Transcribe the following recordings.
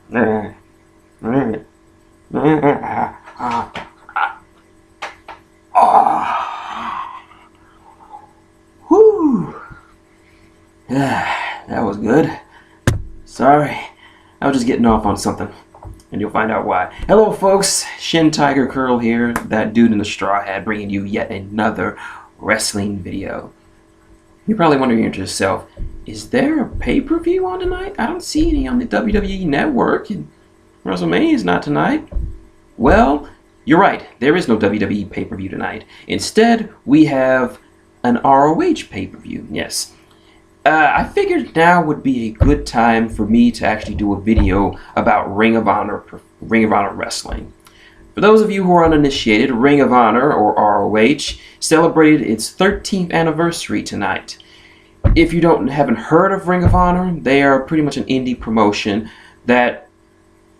Whew. That was good. Sorry, I was just getting off on something, and you'll find out why. Hello folks, shintigercurl here, that dude in the straw hat, bringing you yet another wrestling video. You're probably wondering to yourself, is there a pay-per-view on tonight? I don't see any on the WWE network, and WrestleMania is not tonight. Well, you're right, there is no WWE pay-per-view tonight. Instead, we have an ROH pay-per-view, yes. I figured now would be a good time for me to actually do a video about Ring of Honor wrestling. For those of you who are uninitiated, Ring of Honor, or ROH, celebrated its 13th anniversary tonight. If you haven't heard of Ring of Honor, they are pretty much an indie promotion that,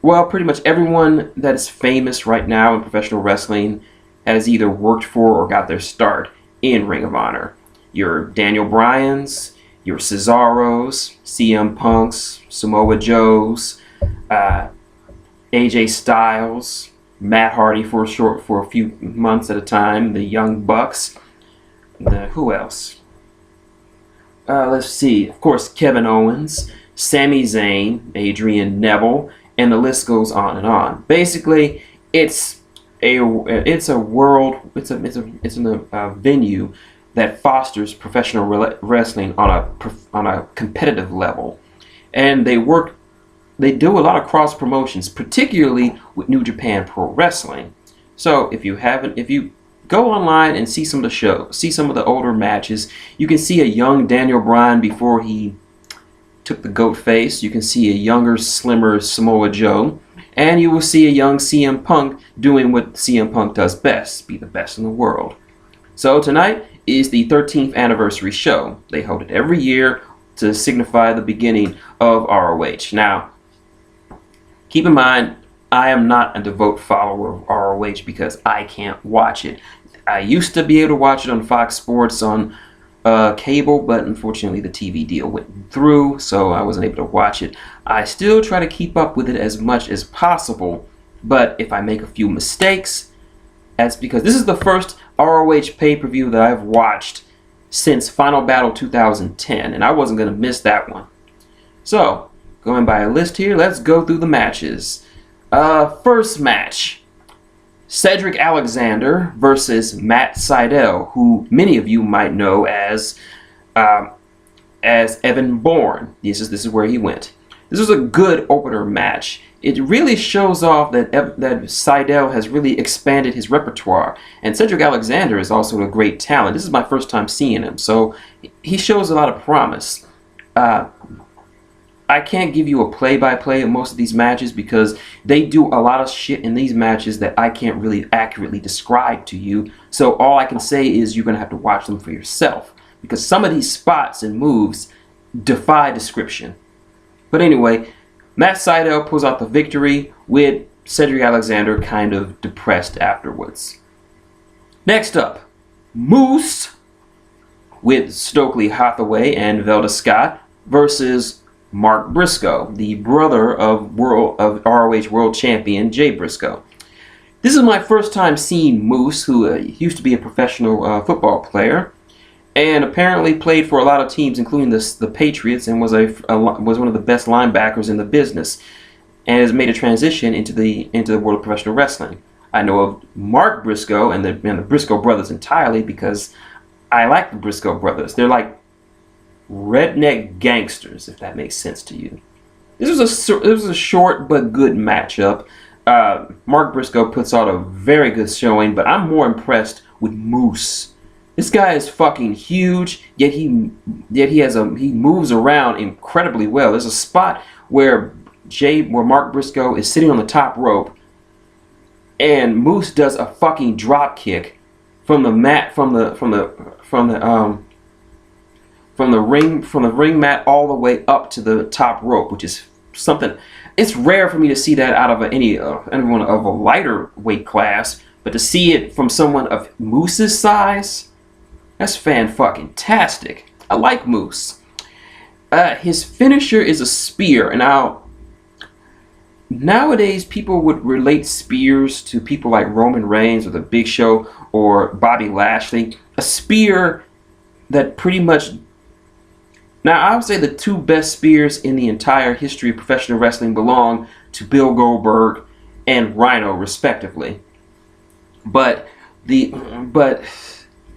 well, pretty much everyone that is famous right now in professional wrestling has either worked for or got their start in Ring of Honor. Your Daniel Bryans, your Cesaros, CM Punks, Samoa Joes, AJ Styles, Matt Hardy for a few months at a time, the Young Bucks, who else? Let's see, of course, Kevin Owens, Sami Zayn, Adrian Neville, and the list goes on and on. Basically, it's a venue that fosters professional wrestling on a competitive level, and they do a lot of cross promotions, particularly with New Japan Pro Wrestling. So if you go online and see some of the shows, see some of the older matches, you can see a young Daniel Bryan before he took the goat face. You can see a younger, slimmer Samoa Joe, and you will see a young CM Punk doing what CM Punk does best, be the best in the world. So tonight is the 13th anniversary show. They hold it every year to signify the beginning of ROH. Now, keep in mind, I am not a devout follower of ROH because I can't watch it. I used to be able to watch it on Fox Sports on cable, but unfortunately the TV deal went through, so I wasn't able to watch it. I still try to keep up with it as much as possible, but if I make a few mistakes, that's because this is the first ROH pay-per-view that I've watched since Final Battle 2010, and I wasn't going to miss that one. So, going by a list here, let's go through the matches. First match, Cedric Alexander versus Matt Seidel, who many of you might know as Evan Bourne. This is where he went. This was a good opener match. It really shows off that Seidel has really expanded his repertoire, and Cedric Alexander is also a great talent. This is my first time seeing him, so he shows a lot of promise. I can't give you a play-by-play of most of these matches because they do a lot of shit in these matches that I can't really accurately describe to you. So all I can say is you're going to have to watch them for yourself, because some of these spots and moves defy description. But anyway, Matt Seidel pulls out the victory with Cedric Alexander kind of depressed afterwards. Next up, Moose with Stokely Hathaway and Velda Scott versus Mark Briscoe, the brother of ROH World Champion Jay Briscoe. This is my first time seeing Moose, who used to be a professional football player, and apparently played for a lot of teams, including the Patriots, and was one of the best linebackers in the business, and has made a transition into the world of professional wrestling. I know of Mark Briscoe and the Briscoe brothers entirely because I like the Briscoe brothers. They're like redneck gangsters, if that makes sense to you. This was a short but good matchup. Mark Briscoe puts out a very good showing, but I'm more impressed with Moose. This guy is fucking huge, yet he moves around incredibly well. There's a spot where Mark Briscoe is sitting on the top rope, and Moose does a fucking drop kick from the mat from the ring mat all the way up to the top rope, which is something. It's rare for me to see that out of anyone of a lighter weight class, but to see it from someone of Moose's size, that's fan-fucking-tastic. I like Moose. His finisher is a spear, and nowadays people would relate spears to people like Roman Reigns or the Big Show or Bobby Lashley. A spear that pretty much... Now, I would say the two best spears in the entire history of professional wrestling belong to Bill Goldberg and Rhino, respectively. But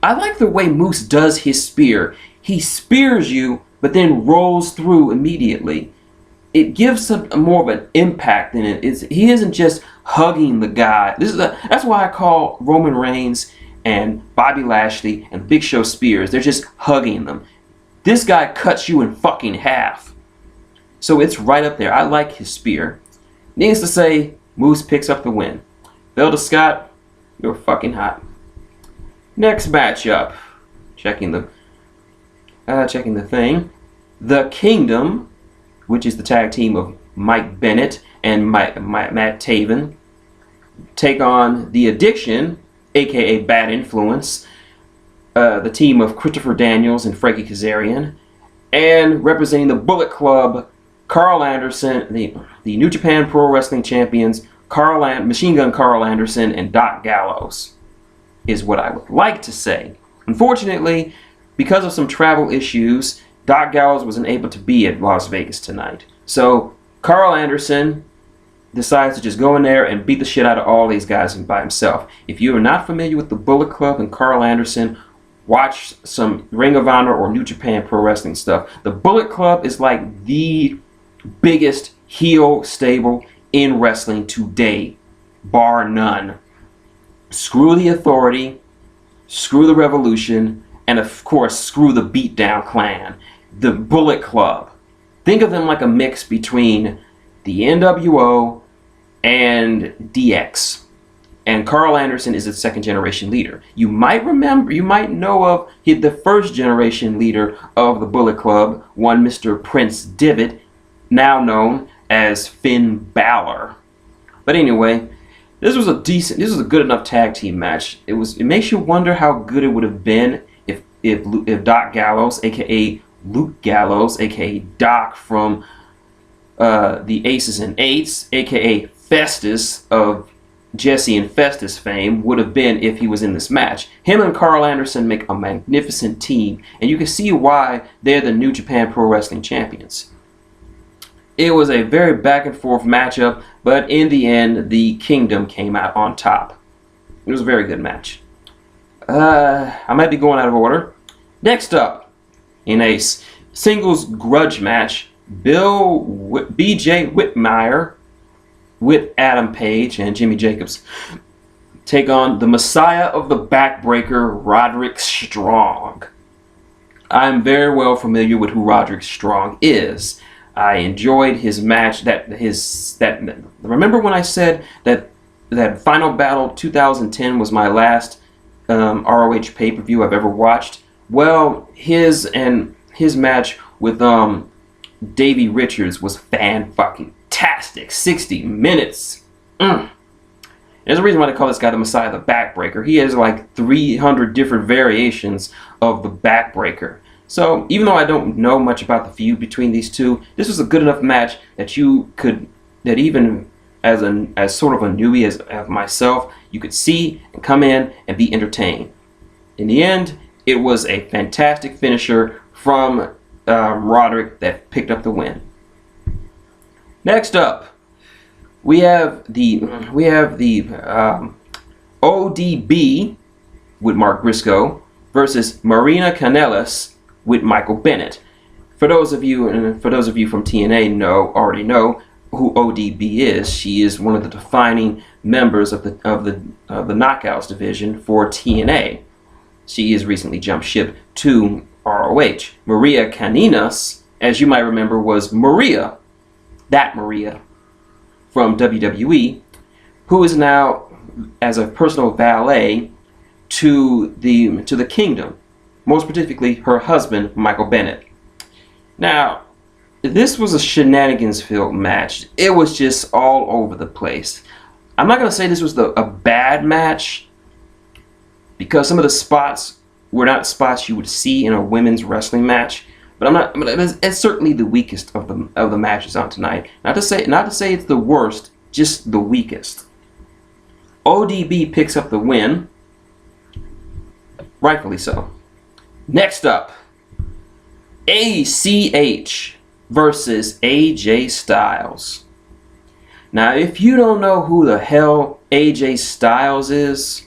I like the way Moose does his spear. He spears you, but then rolls through immediately. It gives more of an impact in it. He isn't just hugging the guy. That's why I call Roman Reigns and Bobby Lashley and Big Show spears. They're just hugging them. This guy cuts you in fucking half. So it's right up there. I like his spear. Needless to say, Moose picks up the win. Velda Scott, you're fucking hot. Next matchup. Checking the thing. The Kingdom, which is the tag team of Mike Bennett and Matt Taven, take on The Addiction, aka Bad Influence, the team of Christopher Daniels and Frankie Kazarian, and representing the Bullet Club, Carl Anderson, the New Japan Pro Wrestling Champions, Machine Gun Carl Anderson, and Doc Gallows, is what I would like to say. Unfortunately, because of some travel issues, Doc Gallows wasn't able to be at Las Vegas tonight. So Carl Anderson decides to just go in there and beat the shit out of all these guys by himself. If you are not familiar with the Bullet Club and Carl Anderson, watch some Ring of Honor or New Japan Pro Wrestling stuff. The Bullet Club is like the biggest heel stable in wrestling today, bar none. Screw the Authority, screw the Revolution, and of course, screw the Beatdown Clan. The Bullet Club. Think of them like a mix between the NWO and DX. And Carl Anderson is its second generation leader. You might know of the first generation leader of the Bullet Club, one Mr. Prince Devitt, now known as Finn Balor. But anyway, this was a good enough tag team match. It makes you wonder how good it would have been if Doc Gallows, aka Luke Gallows, aka Doc from the Aces and Eights, aka Festus of Jesse and Festus fame, would have been if he was in this match. Him and Carl Anderson make a magnificent team, and you can see why they're the New Japan Pro Wrestling Champions. It was a very back and forth matchup, but in the end, the Kingdom came out on top. It was a very good match. I might be going out of order. Next up, in a singles grudge match, B.J. Whitmire with Adam Page and Jimmy Jacobs take on the Messiah of the Backbreaker, Roderick Strong. I'm very well familiar with who Roderick Strong is. I enjoyed his match. Remember when I said that Final Battle 2010 was my last ROH pay-per-view I've ever watched? Well, his match with Davey Richards was fan-fucking-tastic. 60 minutes. There's a reason why they call this guy the Messiah of the Backbreaker. He has like 300 different variations of the Backbreaker. So even though I don't know much about the feud between these two, this was a good enough match that even as sort of a newbie as myself, you could see and come in and be entertained. In the end, it was a fantastic finisher from Roderick that picked up the win. Next up, we have the ODB with Mark Briscoe versus Marina Kanellis with Michael Bennett. For those of you from TNA already know who ODB is. She is one of the defining members of the Knockouts division for TNA. She has recently jumped ship to ROH. Maria Kanellis, as you might remember, was Maria from WWE, who is now as a personal valet to the Kingdom, most particularly her husband, Michael Bennett. Now, this was a shenanigans-filled match. It was just all over the place. I'm not going to say this was a bad match, because some of the spots were not spots you would see in a women's wrestling match, But it's certainly the weakest of the matches on tonight. Not to say it's the worst, just the weakest. ODB picks up the win, rightfully so. Next up, ACH versus AJ Styles. Now, if you don't know who the hell AJ Styles is,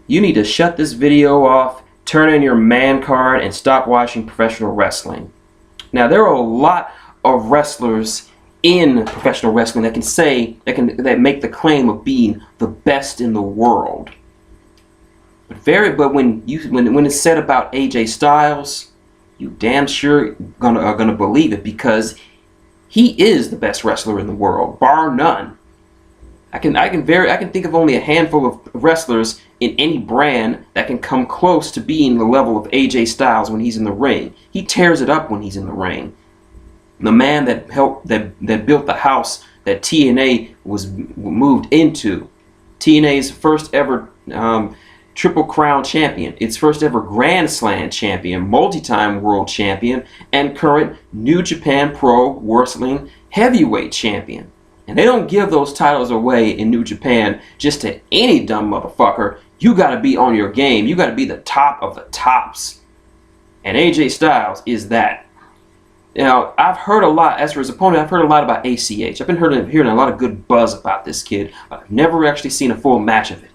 you need to shut this video off, turn in your man card, and stop watching professional wrestling. Now, there are a lot of wrestlers in professional wrestling that make the claim of being the best in the world. But when it's said about AJ Styles, you damn sure are gonna believe it, because he is the best wrestler in the world, bar none. I can think of only a handful of wrestlers in any brand that can come close to being the level of AJ Styles when he's in the ring. He tears it up when he's in the ring. The man that built the house that TNA was moved into. TNA's first ever Triple Crown champion, its first ever Grand Slam champion, multi-time world champion, and current New Japan Pro Wrestling heavyweight champion. And they don't give those titles away in New Japan just to any dumb motherfucker. You gotta be on your game. You gotta be the top of the tops. And AJ Styles is that. Now, I've heard a lot, as for his opponent, I've heard a lot about ACH. I've been hearing a lot of good buzz about this kid, but I've never actually seen a full match of it.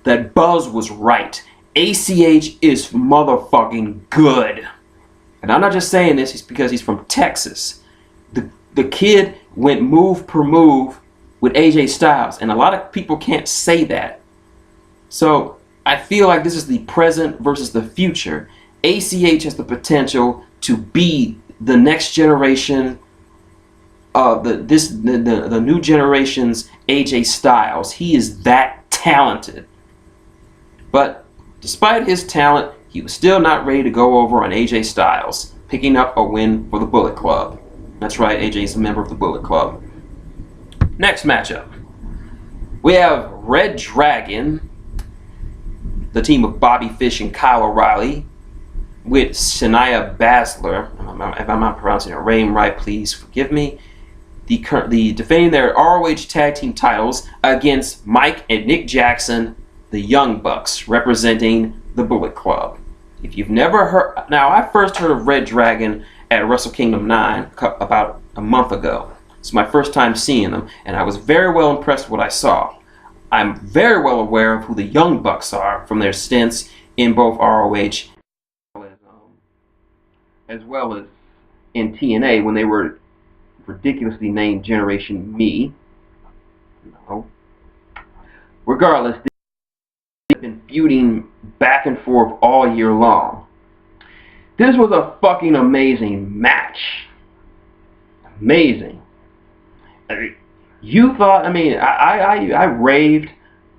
That buzz was right. ACH is motherfucking good. And I'm not just saying this because he's from Texas. The kid went move per move with AJ Styles, and a lot of people can't say that. So I feel like this is the present versus the future. ACH has the potential to be the next generation, the new generation's AJ Styles. He is that talented. But despite his talent, he was still not ready to go over on AJ Styles, picking up a win for the Bullet Club. That's right, AJ is a member of the Bullet Club. Next matchup, we have Red Dragon, the team of Bobby Fish and Kyle O'Reilly, with Shania Baszler. If I'm not pronouncing her name right, please forgive me. The defending their ROH tag team titles against Mike and Nick Jackson, the Young Bucks, representing the Bullet Club. If you've never heard, now I first heard of Red Dragon at Wrestle Kingdom 9 about a month ago. It's my first time seeing them, and I was very well impressed with what I saw. I'm very well aware of who the Young Bucks are from their stints in both ROH as well as in TNA when they were ridiculously named Generation Me. No. Regardless, they've been feuding back and forth all year long. This was a fucking amazing match. Amazing. You thought, I raved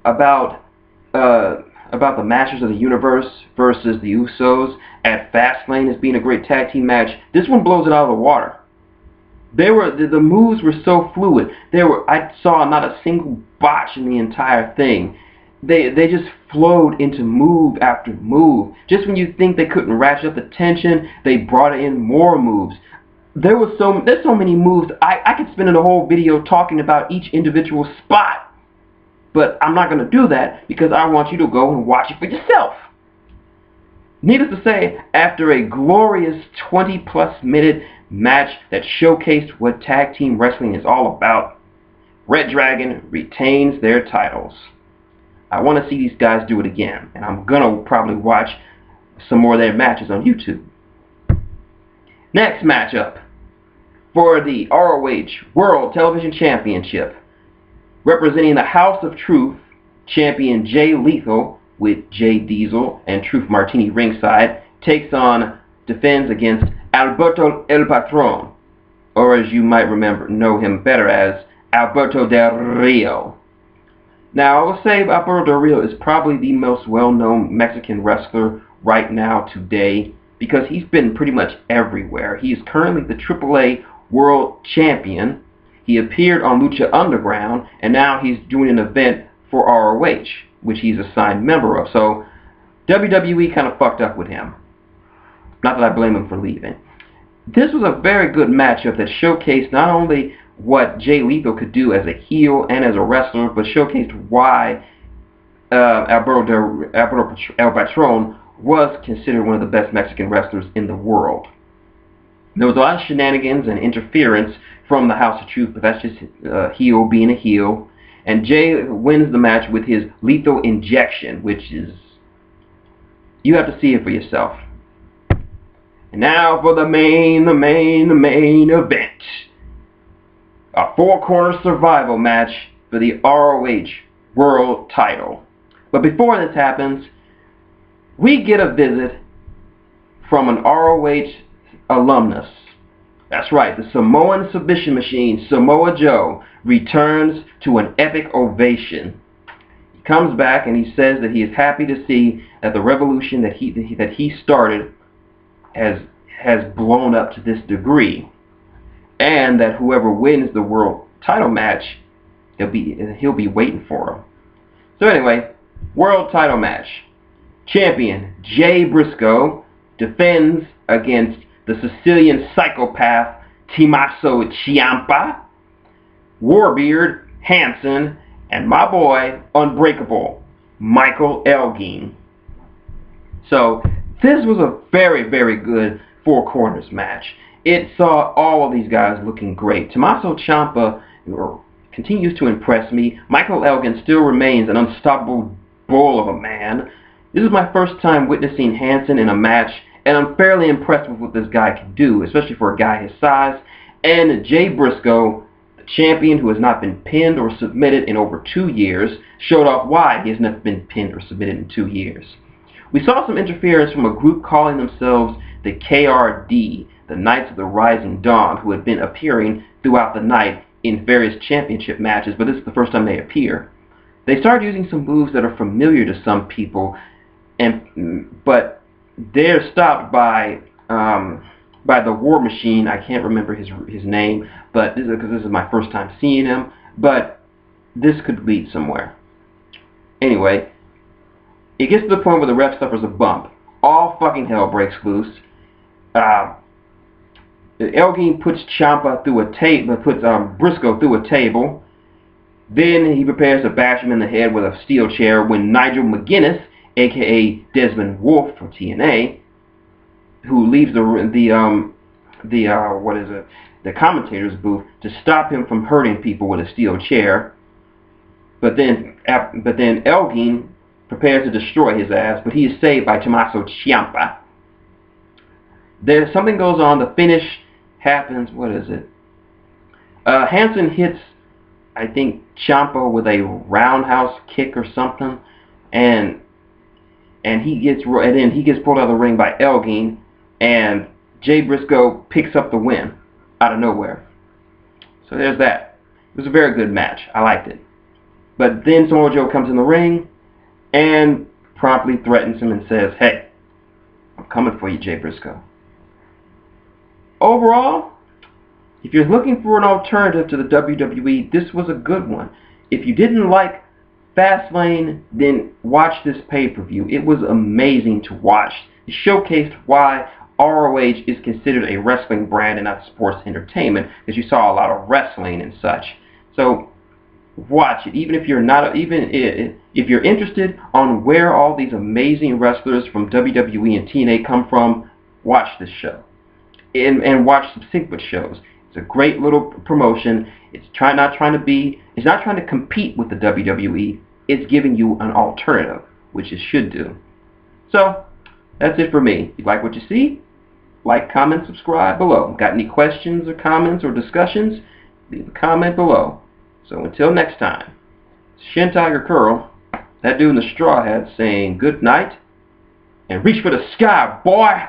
about the Masters of the Universe versus the Usos at Fastlane as being a great tag team match. This one blows it out of the water. The moves were so fluid. I saw not a single botch in the entire thing. They just flowed into move after move. Just when you think they couldn't ratchet up the tension, they brought in more moves. There's so many moves. I could spend a whole video talking about each individual spot. But I'm not going to do that because I want you to go and watch it for yourself. Needless to say, after a glorious 20+ minute match that showcased what tag team wrestling is all about, Red Dragon retains their titles. I want to see these guys do it again, and I'm going to probably watch some more of their matches on YouTube. Next matchup, for the ROH World Television Championship, representing the House of Truth, champion Jay Lethal with Jay Diesel and Truth Martini ringside, defends against Alberto El Patron, or as you might know him better as Alberto Del Rio. Now, I will say Alberto Del Rio is probably the most well-known Mexican wrestler right now today because he's been pretty much everywhere. He is currently the AAA World Champion. He appeared on Lucha Underground, and now he's doing an event for ROH, which he's a signed member of. So WWE kind of fucked up with him. Not that I blame him for leaving. This was a very good matchup that showcased not only what Jay Lethal could do as a heel and as a wrestler, but showcased why Alberto El Patron was considered one of the best Mexican wrestlers in the world. There was a lot of shenanigans and interference from the House of Truth, but that's just heel being a heel. And Jay wins the match with his lethal injection, which is, you have to see it for yourself. And now for the main event. A four-corner survival match for the ROH World Title. But before this happens, we get a visit from an ROH alumnus. That's right, the Samoan submission machine, Samoa Joe, returns to an epic ovation. He comes back and he says that he is happy to see that the revolution that he started has blown up to this degree, and that whoever wins the world title match, he'll be waiting for him. So anyway, world title match. Champion Jay Briscoe defends against the Sicilian psychopath Tommaso Ciampa, Warbeard Hansen, and my boy Unbreakable Michael Elgin. So this was a very good four corners match. It saw all of these guys looking great. Tommaso Ciampa continues to impress me. Michael Elgin still remains an unstoppable bull of a man. This is my first time witnessing Hansen in a match, and I'm fairly impressed with what this guy can do, especially for a guy his size. And Jay Briscoe, the champion who has not been pinned or submitted in over 2 years, showed off why he has not been pinned or submitted in 2 years. We saw some interference from a group calling themselves the KRD, the Knights of the Rising Dawn, who had been appearing throughout the night in various championship matches, but this is the first time they appear. They started using some moves that are familiar to some people, but they're stopped by the War Machine. I can't remember his name, but this is my first time seeing him. But this could lead somewhere. Anyway, it gets to the point where the ref suffers a bump. All fucking hell breaks loose. Elgin puts Ciampa through a table, puts Briscoe through a table. Then he prepares to bash him in the head with a steel chair when Nigel McGuinness, aka Desmond Wolfe from TNA, who leaves the commentator's booth to stop him from hurting people with a steel chair. But then Elgin prepares to destroy his ass, but he is saved by Tommaso Ciampa. Then something goes on. The finish happens. What is it? Hansen hits, I think, Ciampa with a roundhouse kick or something, and then he gets pulled out of the ring by Elgin, and Jay Briscoe picks up the win out of nowhere. So there's that. It was a very good match. I liked it. But then Samoa Joe comes in the ring and promptly threatens him and says, "Hey, I'm coming for you, Jay Briscoe." Overall, if you're looking for an alternative to the WWE, this was a good one. If you didn't like Fastlane, then watch this pay-per-view. It was amazing to watch. It showcased why ROH is considered a wrestling brand and not sports entertainment, because you saw a lot of wrestling and such. So watch it, even if you're not, even if you're interested on where all these amazing wrestlers from WWE and TNA come from. Watch this show and watch subsequent shows. It's a great little promotion. It's not trying to compete with the WWE. It's giving you an alternative, which it should do. So that's it for me. If you like what you see, like, comment, subscribe below. Got any questions or comments or discussions? Leave a comment below. So until next time, shintigercurl, that dude in the straw hat, saying good night and reach for the sky, boy.